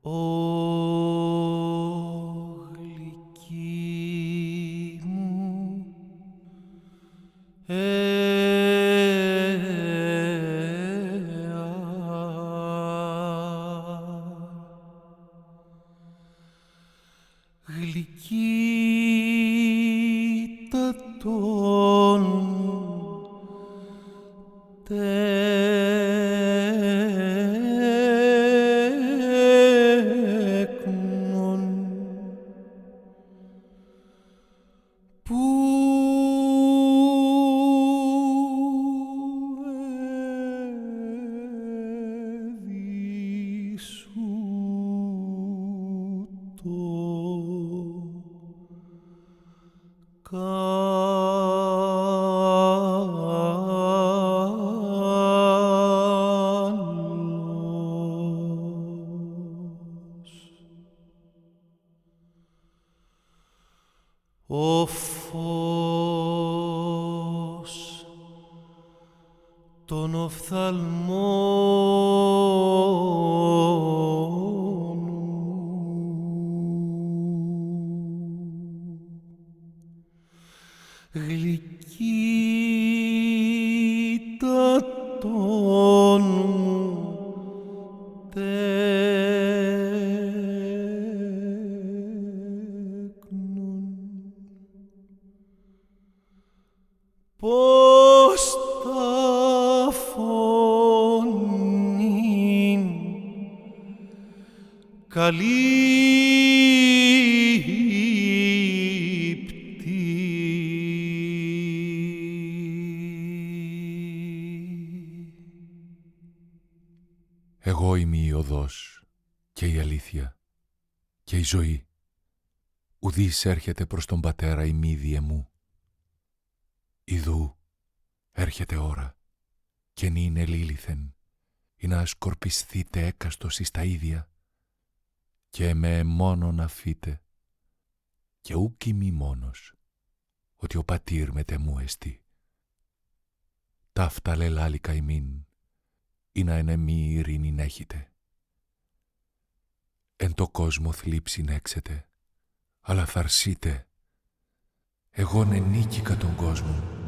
Ω γλυκή μου γλυκύτατον τέκνον που έδισου το ο φως των οφθαλμών γλυκύτατον μου τέκνον πως τα φωνήν Εγώ είμαι η οδός και η αλήθεια και η ζωή. Ουδής έρχεται προς τον Πατέρα ημίδιε μου. Ιδού έρχεται ώρα και νυν ελήλυθεν, ή να σκορπισθείτε έκαστος εις τα ίδια και εμέ μόνον αφήτε και ούκ ημί μόνος, ότι ο πατήρ μετεμού εστι. Ταύτα λελάλικα ημίν, ή να εν εμεί ειρήνην έχετε. Εν το κόσμο θλίψην έξετε, αλλά θαρσείτε. Εγώ νενίκηκα τον κόσμο